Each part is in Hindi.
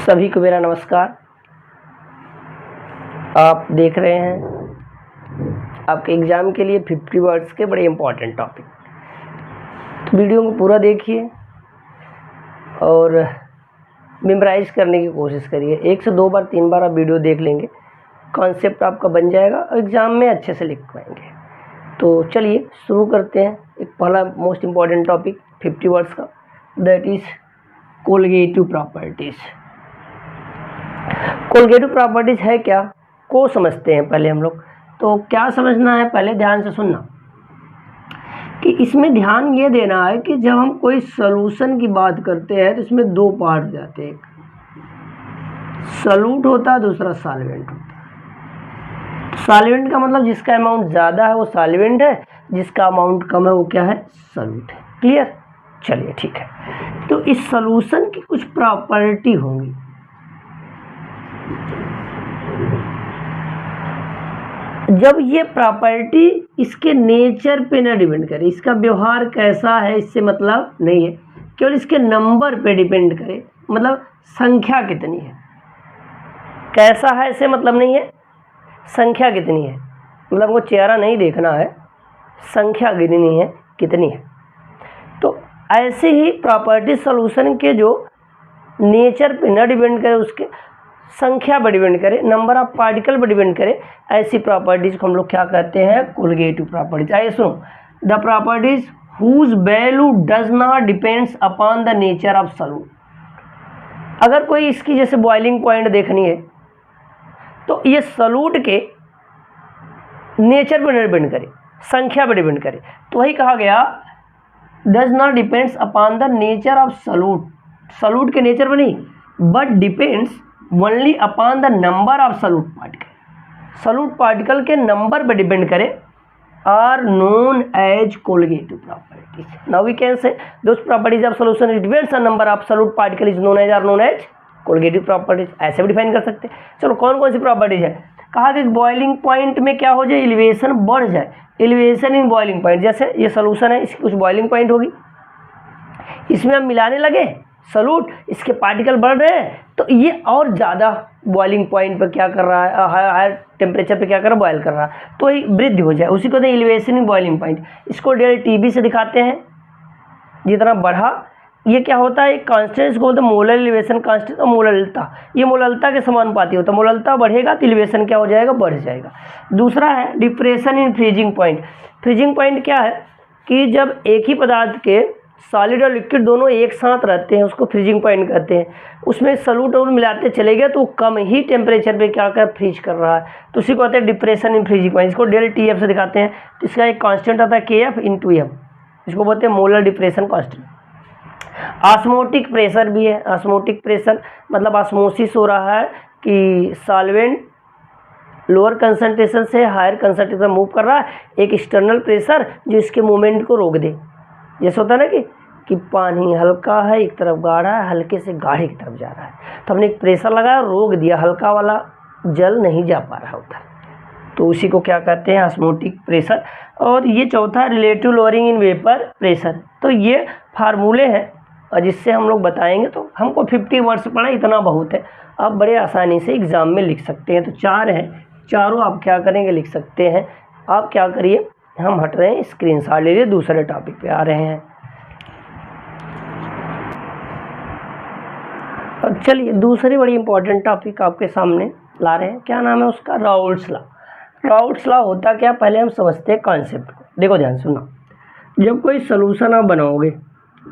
सभी को मेरा नमस्कार। आप देख रहे हैं आपके एग्ज़ाम के लिए 50 वर्ड्स के बड़े इंपॉर्टेंट टॉपिक। तो वीडियो को पूरा देखिए और मेमोराइज करने की कोशिश करिए। 1 से 2 बार 3 बार आप वीडियो देख लेंगे, कॉन्सेप्ट आपका बन जाएगा और एग्ज़ाम में अच्छे से लिख पाएंगे। तो चलिए शुरू करते हैं। एक पहला मोस्ट इम्पॉर्टेंट टॉपिक 50 वर्ड्स का, that is colligative properties. Colligative properties है क्या को समझते हैं पहले हम लोग। तो क्या समझना है, पहले ध्यान से सुनना कि इसमें ध्यान ये देना है कि जब हम कोई सॉल्यूशन की बात करते हैं तो इसमें 2 पार्ट जाते हैं, एक सॉल्यूट होता है, दूसरा सॉल्वेंट होता है। सॉल्वेंट का मतलब जिसका अमाउंट ज़्यादा है वो सॉल्वेंट है, जिसका अमाउंट कम है वो क्या है, सॉल्यूट है। क्लियर? चलिए ठीक है। तो इस सॉल्यूशन की कुछ प्रॉपर्टी होंगी। जब ये प्रॉपर्टी इसके नेचर पे ना डिपेंड करे, इसका व्यवहार कैसा है इससे मतलब नहीं है, केवल इसके नंबर पे डिपेंड करे, मतलब संख्या कितनी है, कैसा है इससे मतलब नहीं है, संख्या कितनी है, मतलब वो चेहरा नहीं देखना है, संख्या कितनी है, कितनी है। तो ऐसे ही प्रॉपर्टी सॉल्यूशन के जो नेचर पे ना डिपेंड करे, उसके संख्या पर डिपेंड करे, नंबर ऑफ पार्टिकल पर डिपेंड करे, ऐसी प्रॉपर्टीज को हम लोग क्या कहते हैं, कोलिगेटिव प्रॉपर्टीज। आइए सुनो, the properties whose value does not depends upon the nature of solute. अगर कोई इसकी जैसे बॉइलिंग पॉइंट देखनी है तो ये सॉल्यूट के नेचर पर डिपेंड करे, संख्या पर डिपेंड करे, तो वही कहा गया does not depends upon the nature of solute. Solute के नेचर पर नहीं, but depends only upon the number of solute particle. Solute particle के नंबर पर डिपेंड करे are known as colligative properties. Now we can say those properties of solution it depends on number of solute particle is known as colligative properties. ऐसे भी डिफाइन कर सकते हैं। चलो कौन कौन सी प्रॉपर्टीज है, कहा कि बॉइलिंग पॉइंट में क्या हो जाए, एलिवेशन बढ़ जाए, एलिवेशन इन बॉइलिंग पॉइंट। जैसे ये सॉल्यूशन है, इसकी कुछ बॉइलिंग पॉइंट होगी, इसमें हम मिलाने लगे सॉल्यूट, इसके पार्टिकल बढ़ रहे हैं तो ये और ज़्यादा बॉइलिंग पॉइंट पर क्या कर रहा है, हायर टेम्परेचर पे क्या कर रहा है, बॉयल कर रहा है, तो ये वृद्धि हो जाए, उसी को कहते हैं एलिवेशन इन बॉइलिंग पॉइंट। इसको ΔTB से दिखाते हैं। जितना बढ़ा ये क्या होता है, एक कांस्टेंट, इसको बोलते हैं मोलर एलिवेशन कांस्टेंट और मोलरता। ये मोलरता के समानुपाती होता है, मोलरता बढ़ेगा तो एलिवेशन क्या हो जाएगा, बढ़ जाएगा। दूसरा है depression in freezing point. Freezing point क्या है कि जब एक ही पदार्थ के सॉलिड और लिक्विड दोनों एक साथ रहते हैं, उसको फ्रीजिंग पॉइंट कहते हैं। उसमें सॉल्यूट और मिलाते चले गए तो कम ही टेम्परेचर पे क्या कर फ्रीज कर रहा है, तो उसी को कहते हैं डिप्रेशन इन फ्रीजिंग पॉइंट। इसको ΔTF से दिखाते हैं। तो इसका एक कांस्टेंट आता है KF/m, इसको बोलते हैं molar depression constant. Osmotic pressure भी है। ऑस्मोटिक प्रेशर मतलब ऑस्मोसिस हो रहा है कि सॉल्वेंट लोअर कंसंट्रेशन से हायर कंसंट्रेशन मूव कर रहा है, एक एक्सटर्नल प्रेशर जो इसके मूवमेंट को रोक दे। जैसे होता है ना कि पानी हल्का है, एक तरफ गाढ़ा है, हल्के से गाढ़े की तरफ जा रहा है, तो हमने एक प्रेशर लगाया, रोक दिया, हल्का वाला जल नहीं जा पा रहा उधर, तो उसी को क्या कहते हैं, ऑस्मोटिक प्रेशर। और ये चौथा relative lowering in vapour pressure. तो ये फार्मूले हैं और जिससे हम लोग बताएंगे। तो हमको 50 वर्ड्स पढ़ा, इतना बहुत है, आप बड़े आसानी से एग्ज़ाम में लिख सकते हैं। तो 4 हैं, चारों आप क्या करेंगे, लिख सकते हैं। आप क्या करिए, हम हट रहे हैं, स्क्रीनशॉट ले लीजिए, दूसरे टॉपिक पे आ रहे हैं। और चलिए दूसरी बड़ी इंपॉर्टेंट टॉपिक आपके सामने ला रहे हैं। क्या नाम है उसका, राउल्ट्स लॉ। राउल्ट्स लॉ होता क्या, पहले हम समझते हैं कॉन्सेप्ट को। देखो ध्यान सुनना, जब कोई सॉल्यूशन आप बनाओगे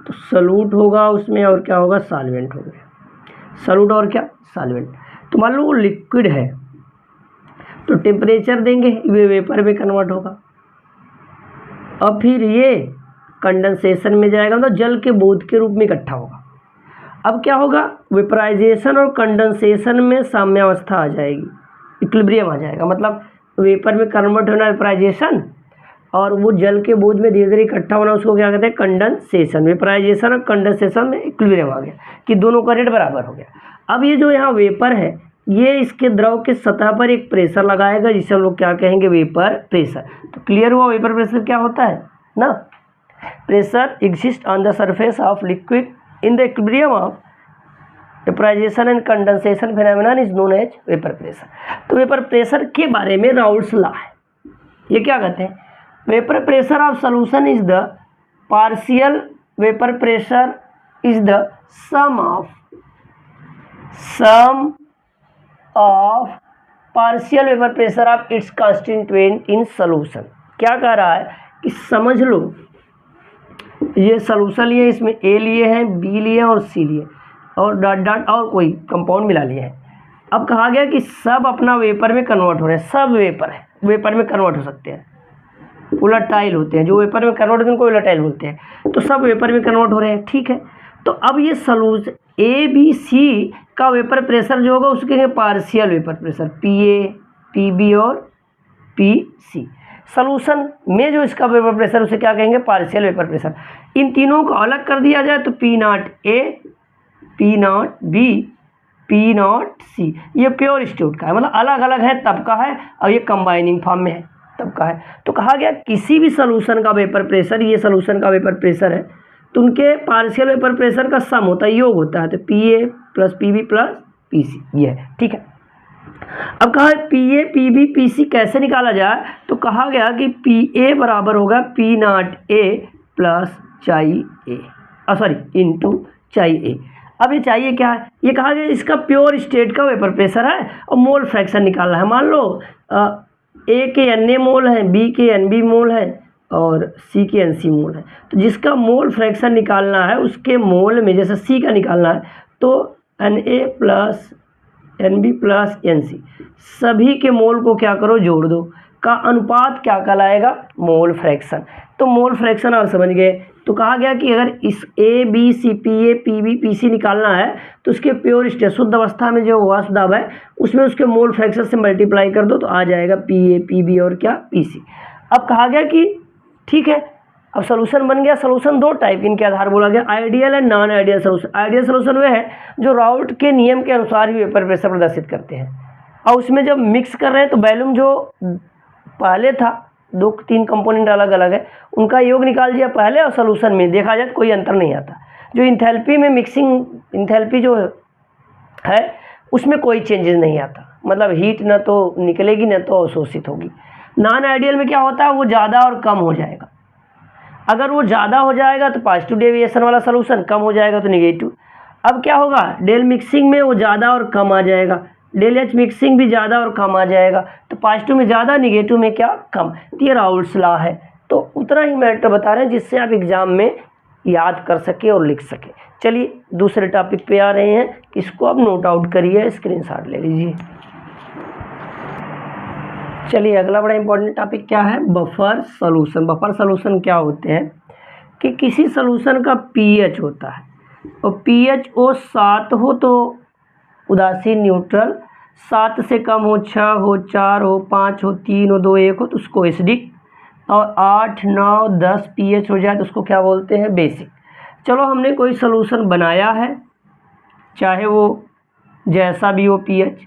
तो सॉल्यूट होगा उसमें और क्या होगा, सॉल्वेंट होगा। सॉल्यूट और क्या, सॉल्वेंट। तो मान लो वो लिक्विड है तो टेम्परेचर देंगे, ये वेपर में कन्वर्ट होगा, अब फिर ये कंडेंसेशन में जाएगा, मतलब जल के बूंद के रूप में इकट्ठा होगा। अब क्या होगा, वेपराइजेशन और कंडेंसेशन में साम्यावस्था आ जाएगी, इक्विलिब्रियम आ जाएगा, मतलब वेपर में कन्वर्ट होना वेपराइजेशन, और वो जल के बूंद में धीरे धीरे इकट्ठा होना, उसको क्या कहते हैं, कंडेंसेशन। वेपराइजेशन और कंडेंसेशन में इक्विलिब्रियम आ गया कि दोनों का रेट बराबर हो गया। अब ये जो यहाँ वेपर है, ये इसके द्रव के सतह पर एक प्रेशर लगाएगा जिसे हम लोग क्या कहेंगे, वेपर प्रेशर। तो क्लियर हुआ, वेपर प्रेशर क्या होता है ना, pressure exist on the surface of liquid in the equilibrium of vaporisation and condensation phenomenon is known as vapour pressure. तो वेपर प्रेशर के बारे में राउल्ट्स लॉ है, ये क्या कहते हैं, vapour pressure of solution is the partial vapour pressure is the sum of partial vapour pressure of its constituent in solution. क्या कह रहा है कि समझ लो ये सॉल्यूशन लिए, इसमें ए लिए हैं, बी लिए और सी लिए और डॉट डॉट और कोई कंपाउंड मिला लिया है। अब कहा गया कि सब अपना वेपर में कन्वर्ट हो रहे हैं, सब वेपर है वेपर में कन्वर्ट हो सकते हैं, उलटाइल होते हैं, जो वेपर में कन्वर्ट होते हैं उनको उलटाइल बोलते हैं, तो सब वेपर में कन्वर्ट हो रहे हैं, ठीक है। तो अब ये सॉल्यूशन ए बी सी का वेपर प्रेशर जो होगा उसके partial vapour pressure P A P B और पी सी। सॉल्यूशन में जो इसका वेपर प्रेशर उसे क्या कहेंगे, पार्शियल वेपर प्रेशर। इन तीनों को अलग कर दिया जाए तो P naught A, P naught B, P naught C, ये प्योर स्टेट का है, मतलब अलग अलग है तब का है, और ये कंबाइनिंग फॉर्म में है तब का है। तो कहा गया किसी भी सॉल्यूशन का वेपर प्रेशर, ये सॉल्यूशन का वेपर प्रेशर है, तो उनके पार्शियल वेपर प्रेशर का सम होता है, योग होता है, तो P A plus P B plus P C, ये है, ठीक है। अब कहा P A P B P C कैसे निकाला जाए, तो कहा गया कि पी ए बराबर होगा पी नॉट ए प्लस चाई ए, सॉरी इंटू चाई ए। अब ये चाहिए क्या है, ये कहा गया इसका प्योर स्टेट का वेपर प्रेशर है और मोल फ्रैक्शन निकालना है। मान लो ए के एन ए मोल है, बी के एन बी मोल है और सी के एन सी मोल है, तो जिसका मोल फ्रैक्शन निकालना है उसके मोल में, जैसे सी का निकालना है तो N A plus N B plus N C, सभी के मोल को क्या करो, जोड़ दो, का अनुपात क्या कहलाएगा, मोल फ्रैक्शन। तो मोल फ्रैक्शन आप समझ गए। तो कहा गया कि अगर इस A B C P A P B P C निकालना है तो उसके प्योर स्टेट शुद्ध अवस्था में जो वाष्प दाब है उसमें उसके मोल फ्रैक्शन से मल्टीप्लाई कर दो तो आ जाएगा पी ए पी बी और क्या पी सी। अब कहा गया कि ठीक है, अब सॉल्यूशन बन गया। सॉल्यूशन दो टाइप इनके आधार बोला गया, ideal and non ideal solution. Ideal solution वह है जो राउल्ट के नियम के अनुसार ही वेपर प्रेशर प्रदर्शित करते हैं, और उसमें जब मिक्स कर रहे हैं तो वॉल्यूम जो पहले था, दो तीन कंपोनेंट अलग अलग है, उनका योग निकाल दिया पहले और सॉल्यूशन में देखा जाए तो कोई अंतर नहीं आता। जो इंथैल्पी में मिक्सिंग इंथैल्पी जो है उसमें कोई चेंजेस नहीं आता, मतलब हीट न तो निकलेगी न तो अवशोषित होगी। नॉन आइडियल में क्या होता है, वो ज़्यादा और कम हो जाएगा। अगर वो ज़्यादा हो जाएगा तो पॉजिटिव डेविएशन वाला सॉल्यूशन, कम हो जाएगा तो नेगेटिव। अब क्या होगा, डेल मिक्सिंग में वो ज़्यादा और कम आ जाएगा, डेल एच मिक्सिंग भी ज़्यादा और कम आ जाएगा, तो पॉजिटिव में ज़्यादा नेगेटिव में क्या कम। तो ये राउल्ट्स लॉ है। तो उतना ही मैटर बता रहे हैं जिससे आप एग्जाम में याद कर सके और लिख सके। चलिए दूसरे टॉपिक पे आ रहे हैं, इसको आप नोट आउट करिए, स्क्रीनशॉट ले लीजिए। चलिए अगला बड़ा इंपॉर्टेंट टॉपिक क्या है, बफर सॉल्यूशन। बफर सॉल्यूशन क्या होते हैं कि किसी सॉल्यूशन का पीएच होता है और पीएच ओ 7 हो तो उदासीन न्यूट्रल, 7 से कम हो 6 हो 4 हो 5 हो 3 हो 2 1 हो तो उसको एसिडिक, और 8 9 10 पीएच हो जाए तो उसको क्या बोलते हैं, बेसिक। चलो हमने कोई सॉल्यूशन बनाया है, चाहे वो जैसा भी हो पीएच।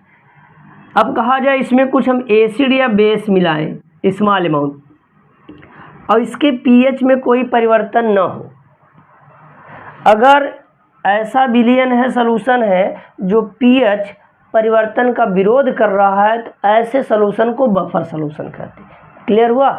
अब कहा जाए इसमें कुछ हम एसिड या बेस मिलाएं स्मॉल अमाउंट, और इसके पीएच में कोई परिवर्तन न हो। अगर ऐसा विलयन है, सॉल्यूशन है जो पीएच परिवर्तन का विरोध कर रहा है, तो ऐसे सॉल्यूशन को बफर सॉल्यूशन कहते हैं। क्लियर हुआ।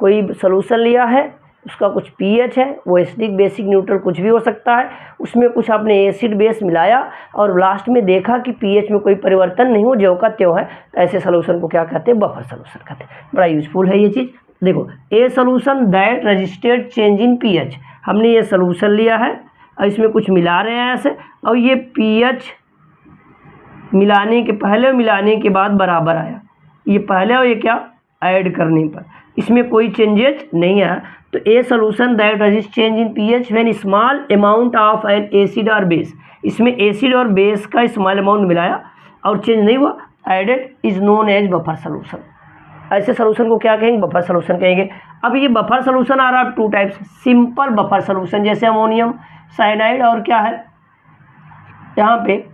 कोई सॉल्यूशन लिया है, उसका कुछ पीएच है, वो एसिडिक बेसिक न्यूट्रल कुछ भी हो सकता है, उसमें कुछ आपने एसिड बेस मिलाया और लास्ट में देखा कि पीएच में कोई परिवर्तन नहीं हो, ज्यों का त्यों है, तो ऐसे सॉल्यूशन को क्या कहते हैं, बफर सॉल्यूशन कहते हैं। बड़ा यूजफुल है ये चीज़। देखो, ए solution that registered change in pH, हमने ये सॉल्यूशन लिया है और इसमें कुछ मिला रहे हैं ऐसे, और ये पीएच मिलाने के पहले और मिलाने के बाद बराबर आया, ये पहले और ये क्या ऐड करने पर इसमें कोई चेंजेस नहीं आया। तो a solution that resist change in pH when small amount of an acid और बेस, इसमें एसिड और बेस का स्मॉल अमाउंट मिलाया और चेंज नहीं हुआ, added is known as buffer solution. ऐसे सॉल्यूशन को क्या कहेंगे, बफर सॉल्यूशन कहेंगे। अब ये बफर सॉल्यूशन आ रहा है 2 टाइप्स, सिंपल बफर सॉल्यूशन जैसे अमोनियम साइनाइड और क्या है यहाँ पे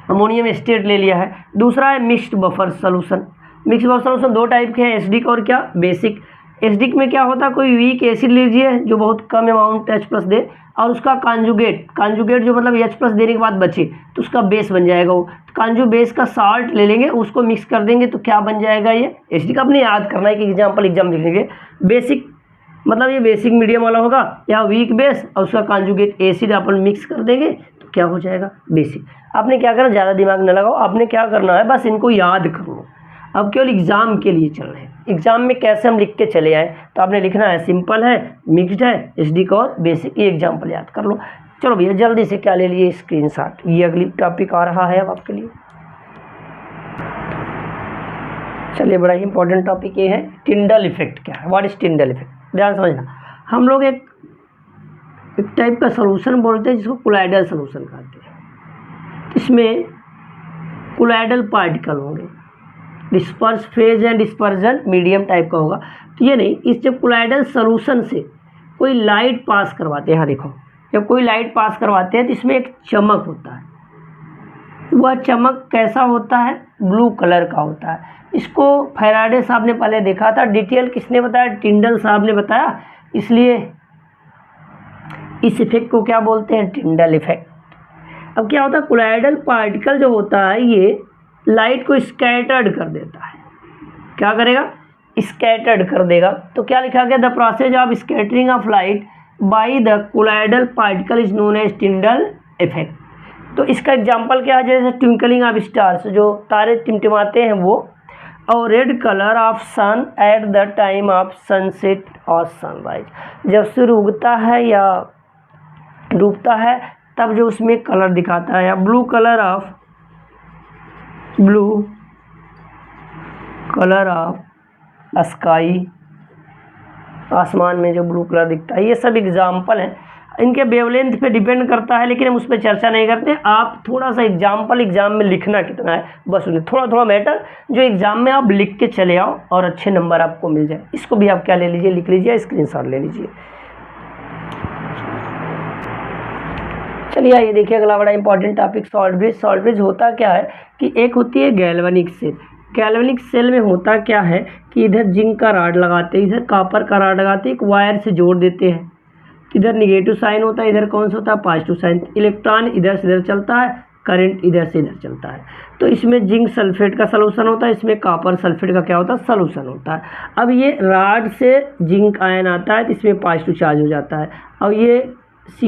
अमोनियम एस्टेट ले लिया है। दूसरा है mixed buffer solution. Mixed buffer solution 2 type के हैं, एसिडिक और क्या बेसिक। एसिडिक में क्या होता है, कोई वीक एसिड लीजिए जो बहुत कम अमाउंट H+ दे, और उसका कांजुगेट जो मतलब H+ देने के बाद बचे तो उसका बेस बन जाएगा वो। तो कांजू बेस का साल्ट ले लेंगे, उसको मिक्स कर देंगे तो क्या बन जाएगा ये एसिडिक। अपने याद करना है कि एग्जाम लिखेंगे। बेसिक मतलब ये बेसिक मीडियम वाला होगा, या वीक बेस और उसका कांजुगेट एसिड अपन मिक्स कर देंगे तो क्या हो जाएगा बेसिक। आपने क्या करना, ज़्यादा दिमाग न लगाओ, आपने क्या करना है बस इनको याद कर लो। अब केवल एग्ज़ाम के लिए चल रहे हैं, एग्ज़ाम में कैसे हम लिख के चले आए, तो आपने लिखना है सिंपल है, मिक्स्ड है, एसिडिक और बेसिक। ये एग्जाम्पल याद कर लो। चलो भैया जल्दी से क्या ले लिए स्क्रीनशॉट, ये अगली टॉपिक आ रहा है अब आपके लिए। चलिए बड़ा ही इंपॉर्टेंट टॉपिक ये है, टिंडल इफेक्ट क्या है, व्हाट इज टिंडल इफेक्ट। ध्यान समझना, हम लोग एक टाइप का सोल्यूशन बोलते हैं जिसको कोलाइडल सोल्यूशन कहते हैं। इसमें कोलाइडल पार्टिकल होंगे, disperse phase and dispersion medium type का होगा। तो ये नहीं, इस जब कोलाइडल सोल्यूशन से कोई लाइट पास करवाते हैं, हाँ देखो जब कोई लाइट पास करवाते हैं तो इसमें एक चमक होता है। वह चमक कैसा होता है, ब्लू कलर का होता है। इसको फैराडे साहब ने पहले देखा था, डिटेल किसने बताया, टिंडल साहब ने बताया। इसलिए इस इफेक्ट को क्या बोलते हैं, टिंडल इफेक्ट। अब क्या होता है, कोलाइडल पार्टिकल जो होता है ये लाइट को स्कैटर्ड कर देता है। क्या करेगा, स्कैटर्ड कर देगा। तो क्या लिखा गया, the process of scattering of light by the colloidal particle is known as Tyndall effect. तो इसका एग्जांपल क्या है, जैसे ट्विंकलिंग ऑफ स्टार्स, जो तारे टिमटिमाते हैं वो, और red colour of sun at the time of sunset और सनराइज, जब सूर्य उगता है या डूबता है तब जो उसमें कलर दिखाता है। या ब्लू कलर ऑफ स्काई, आसमान में जो ब्लू कलर दिखता है। ये सब एग्जाम्पल हैं, इनके वेवलेंथ पे डिपेंड करता है, लेकिन हम उस पर चर्चा नहीं करते। आप थोड़ा सा एग्जाम में लिखना कितना है बस उन्हें थोड़ा मैटर, जो एग्जाम में आप लिख के चले आओ और अच्छे नंबर आपको मिल जाए। इसको भी आप क्या ले लीजिए, लिख लीजिए, स्क्रीनशॉट ले लीजिए। चलिए ये देखिए अगला बड़ा important topic, salt bridge. Salt bridge होता क्या है कि एक होती है गैल्वेनिक सेल। गैल्वेनिक सेल में होता क्या है कि इधर जिंक का रॉड लगाते हैं, इधर कॉपर का रॉड लगाते हैं, एक वायर से जोड़ देते हैं। इधर निगेटिव साइन होता है, इधर कौन सा होता है, पॉजिटिव साइन। इलेक्ट्रॉन इधर से इधर चलता है, करंट इधर से इधर चलता है। तो इसमें जिंक सल्फेट का सलूशन होता है, इसमें कॉपर सल्फेट का क्या होता है, सलूशन होता है। अब ये रॉड से जिंक आयन आता है तो इसमें पॉजिटिव चार्ज हो जाता है, और ये Cu++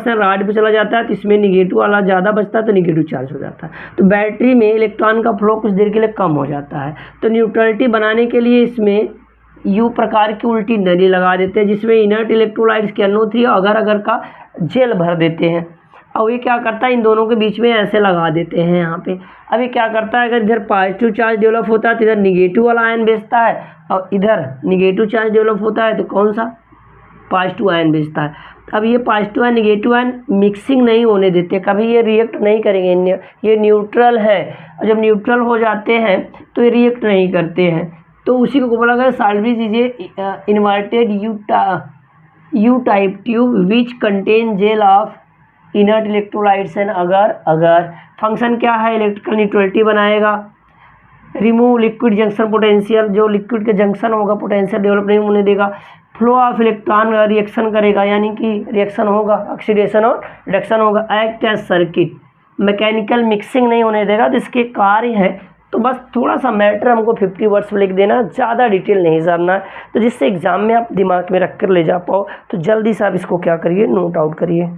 है, रॉड पे चला जाता है तो इसमें निगेटिव वाला ज़्यादा बचता है तो निगेटिव चार्ज हो जाता है। तो बैटरी में इलेक्ट्रॉन का फ्लो कुछ देर के लिए कम हो जाता है। तो न्यूट्रलिटी बनाने के लिए इसमें U प्रकार की उल्टी नली लगा देते हैं, जिसमें इनर्ट इलेक्ट्रोलाइट्स के NO3 अगर का जेल भर देते हैं। और ये क्या करता है, इन दोनों के बीच में ऐसे लगा देते हैं यहाँ पे। अब ये क्या करता है, अगर इधर पॉजिटिव चार्ज डेवलप होता है तो इधर निगेटिव वाला आयन भेजता है, और इधर निगेटिव चार्ज डेवलप होता है तो कौन सा, पॉजिटिव आयन भेजता है। अब ये positive ion negative ion mixing नहीं होने देते, कभी ये रिएक्ट नहीं करेंगे, ये न्यूट्रल है। और जब न्यूट्रल हो जाते हैं तो ये रिएक्ट नहीं करते हैं। तो उसी को बोला गया salt bridge is a inverted U type tube which contain gel of inert electrolytes and अगर फंक्शन क्या है, इलेक्ट्रिकल न्यूट्रलिटी बनाएगा, रिमूव लिक्विड जंक्शन पोटेंशियल, जो लिक्विड के जंक्शन होगा पोटेंशियल डेवलप नहीं होने देगा, फ्लो ऑफ इलेक्ट्रॉन रिएक्शन करेगा, यानी कि रिएक्शन होगा, ऑक्सीडेशन और रिडक्शन होगा, act as circuit, mechanical mixing नहीं होने देगा। तो इसके कार्य है, तो बस थोड़ा सा मैटर हमको 50 वर्ड्स में लिख देना, ज़्यादा डिटेल नहीं जानना है, तो जिससे एग्जाम में आप दिमाग में रख कर ले जा पाओ। तो जल्दी से आप इसको क्या करिए, नोट आउट करिए।